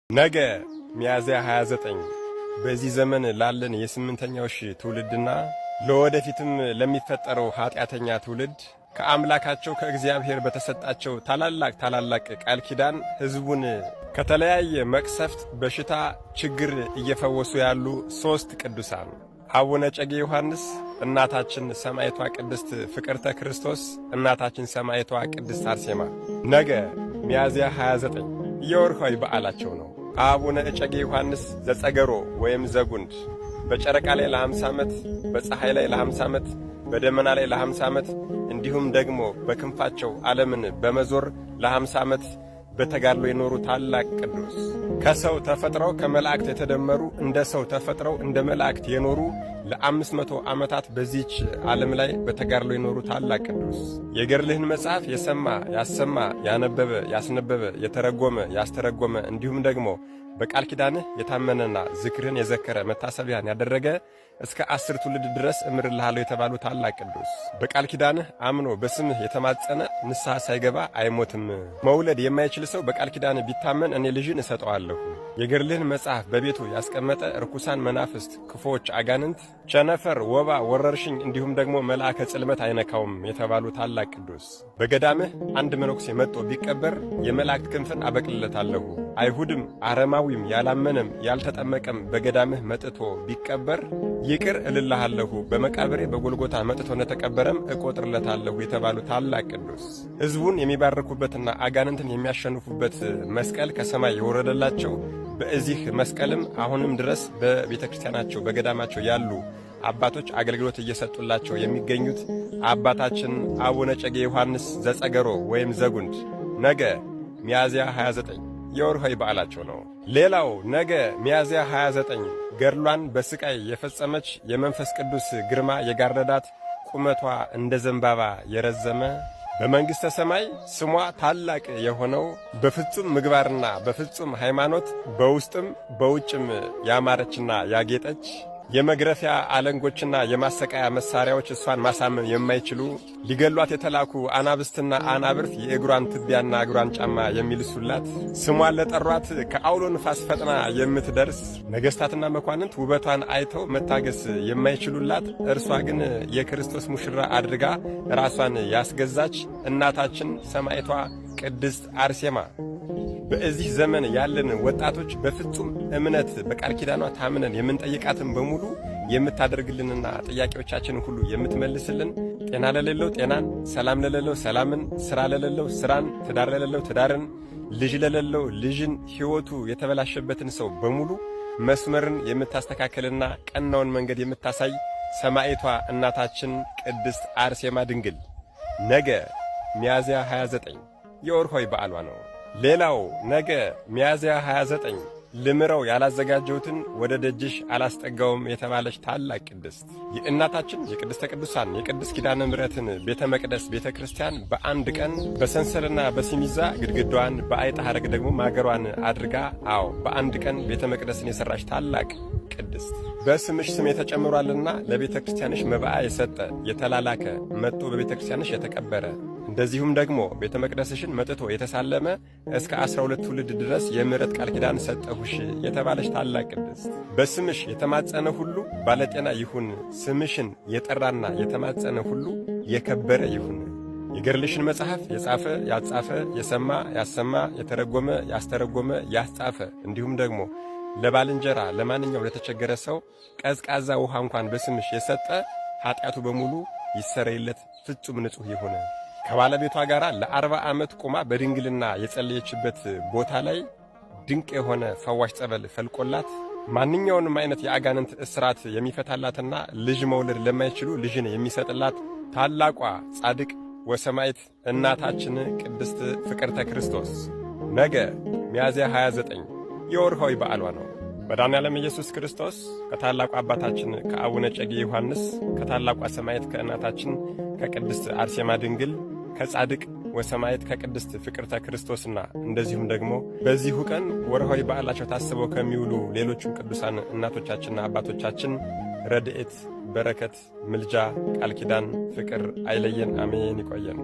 ነገ ሚያዝያ 29 በዚህ ዘመን ላለን የስምንተኛው ሺህ ትውልድና ለወደፊትም ለሚፈጠረው ኃጢአተኛ ትውልድ ከአምላካቸው ከእግዚአብሔር በተሰጣቸው ታላላቅ ቃል ኪዳን ሕዝቡን ከተለያየ መቅሰፍት፣ በሽታ፣ ችግር እየፈወሱ ያሉ ሦስት ቅዱሳን አቡነ እጨጌ ዮሐንስ፣ እናታችን ሰማዕቷ ቅድስት ፍቅርተ ክርስቶስ፣ እናታችን ሰማዕቷ ቅድስት አርሴማ ነገ ሚያዝያ 29 የወርኃዊ በዓላቸው ነው። አቡነ እጨጌ ዮሐንስ ዘጸገሮ ወይም ዘጉንድ በጨረቃ ላይ ለ50 ዓመት፣ በፀሐይ ላይ ለ50 ዓመት፣ በደመና ላይ ለ50 ዓመት እንዲሁም ደግሞ በክንፋቸው ዓለምን በመዞር ለ50 ዓመት በተጋድሎ የኖሩ ታላቅ ቅዱስ፣ ከሰው ተፈጥረው ከመላእክት የተደመሩ እንደ ሰው ተፈጥረው እንደ መላእክት የኖሩ ለ500 ዓመታት በዚህች ዓለም ላይ በተጋድሎ የኖሩ ታላቅ ቅዱስ፣ የገድልህን መጽሐፍ የሰማ ያሰማ ያነበበ ያስነበበ የተረጎመ ያስተረጎመ እንዲሁም ደግሞ በቃል ኪዳንህ የታመነና ዝክርህን የዘከረ መታሰቢያን ያደረገ እስከ 10 ትውልድ ድረስ እምርልሃለሁ የተባሉ ታላቅ ቅዱስ፣ በቃል ኪዳንህ አምኖ በስምህ የተማጸነ ንስሐ ሳይገባ አይሞትም። መውለድ የማይችል ሰው በቃል ኪዳንህ ቢታመን እኔ ልጅን እሰጠዋለሁ። የገድልህን መጽሐፍ በቤቱ ያስቀመጠ ርኩሳን መናፍስት፣ ክፉዎች፣ አጋንንት፣ ቸነፈር፣ ወባ፣ ወረርሽኝ እንዲሁም ደግሞ መልአከ ጽልመት አይነካውም የተባሉ ታላቅ ቅዱስ፣ በገዳምህ አንድ መነኩሴ መጥቶ ቢቀበር የመላእክት ክንፍን አበቅልለታለሁ። አይሁድም አረማዊም ያላመነም ያልተጠመቀም በገዳምህ መጥቶ ቢቀበር ይቅር እልልሃለሁ፣ በመቃብሬ በጎልጎታ መጥቶ እንደተቀበረም እቆጥርለታለሁ የተባሉ ታላቅ ቅዱስ፣ ሕዝቡን የሚባርኩበትና አጋንንትን የሚያሸንፉበት መስቀል ከሰማይ የወረደላቸው በዚህ መስቀልም አሁንም ድረስ በቤተ ክርስቲያናቸው በገዳማቸው ያሉ አባቶች አገልግሎት እየሰጡላቸው የሚገኙት አባታችን አቡነ እጨጌ ዮሐንስ ዘጸገሮ ወይም ዘጉንድ ነገ ሚያዝያ 29 የወርኃዊ በዓላቸው ነው። ሌላው ነገ ሚያዝያ 29 ገድሏን በስቃይ የፈጸመች የመንፈስ ቅዱስ ግርማ የጋረዳት ቁመቷ እንደ ዘንባባ የረዘመ በመንግሥተ ሰማይ ስሟ ታላቅ የሆነው በፍጹም ምግባርና በፍጹም ሃይማኖት በውስጥም በውጭም ያማረችና ያጌጠች የመግረፊያ አለንጎችና የማሰቃያ መሳሪያዎች እሷን ማሳመም የማይችሉ ሊገሏት የተላኩ አናብስትና አናብርት የእግሯን ትቢያና እግሯን ጫማ የሚልሱላት ስሟን ለጠሯት ከአውሎ ንፋስ ፈጥና የምትደርስ ነገሥታትና መኳንንት ውበቷን አይተው መታገስ የማይችሉላት እርሷ ግን የክርስቶስ ሙሽራ አድርጋ ራሷን ያስገዛች እናታችን ሰማዕቷ ቅድስት አርሴማ በዚህ ዘመን ያለን ወጣቶች በፍጹም እምነት በቃል ኪዳኗ ታምነን የምንጠይቃትን በሙሉ የምታደርግልንና ጥያቄዎቻችንን ሁሉ የምትመልስልን፣ ጤና ለሌለው ጤናን፣ ሰላም ለሌለው ሰላምን፣ ሥራ ለሌለው ሥራን፣ ትዳር ለሌለው ትዳርን፣ ልጅ ለሌለው ልጅን፣ ሕይወቱ የተበላሸበትን ሰው በሙሉ መስመርን የምታስተካከልና ቀናውን መንገድ የምታሳይ ሰማዕቷ እናታችን ቅድስት አርሴማ ድንግል ነገ ሚያዝያ 29 የወርኃዊ በዓሏ ነው። ሌላው ነገ ሚያዝያ 29 ልምረው ያላዘጋጀሁትን ወደ ደጅሽ አላስጠጋውም የተባለች ታላቅ ቅድስት የእናታችን የቅድስተ ቅዱሳን የቅድስት ኪዳነ ምሕረትን ቤተ መቅደስ ቤተ ክርስቲያን በአንድ ቀን በሰንሰልና በሲሚዛ ግድግዳዋን በአይጣ ሐረግ ደግሞ ማገሯን አድርጋ በአንድ ቀን ቤተ መቅደስን የሠራች ታላቅ ቅድስት በስምሽ ስሜ ተጨምሯልና ለቤተ ክርስቲያንሽ መባዓ የሰጠ የተላላከ መጥቶ በቤተ ክርስቲያንሽ የተቀበረ እንደዚሁም ደግሞ ቤተ መቅደስሽን መጥቶ የተሳለመ እስከ 12 ትውልድ ድረስ የምሕረት ቃል ኪዳን ሰጠሁሽ የተባለች ታላቅ ቅድስት በስምሽ የተማጸነ ሁሉ ባለጤና ይሁን፣ ስምሽን የጠራና የተማጸነ ሁሉ የከበረ ይሁን። የገድልሽን መጽሐፍ የጻፈ ያጻፈ የሰማ ያሰማ የተረጎመ ያስተረጎመ ያስጻፈ እንዲሁም ደግሞ ለባልንጀራ ለማንኛውም ለተቸገረ ሰው ቀዝቃዛ ውሃ እንኳን በስምሽ የሰጠ ኃጢአቱ በሙሉ ይሰረይለት፣ ፍጹም ንጹሕ ይሁን። ከባለቤቷ ጋር ለ40 ዓመት ቆማ በድንግልና የጸለየችበት ቦታ ላይ ድንቅ የሆነ ፈዋሽ ጸበል ፈልቆላት ማንኛውንም አይነት የአጋንንት እስራት የሚፈታላትና ልጅ መውለድ ለማይችሉ ልጅን የሚሰጥላት ታላቋ ጻድቅ ወሰማዕት እናታችን ቅድስት ፍቅርተ ክርስቶስ ነገ ሚያዝያ 29 የወርኃዊ በዓሏ ነው። መድኃኔዓለም ኢየሱስ ክርስቶስ ከታላቁ አባታችን ከአቡነ እጨጌ ዮሐንስ ከታላቋ ሰማዕት ከእናታችን ከቅድስት አርሴማ ድንግል ከጻድቅ ወሰማዕት ከቅድስት ፍቅርተ ክርስቶስና እንደዚሁም ደግሞ በዚሁ ቀን ወርኃዊ በዓላቸው ታስበው ከሚውሉ ሌሎችም ቅዱሳን እናቶቻችንና አባቶቻችን ረድኤት፣ በረከት፣ ምልጃ፣ ቃል ኪዳን፣ ፍቅር አይለየን። አሜን። ይቆየን።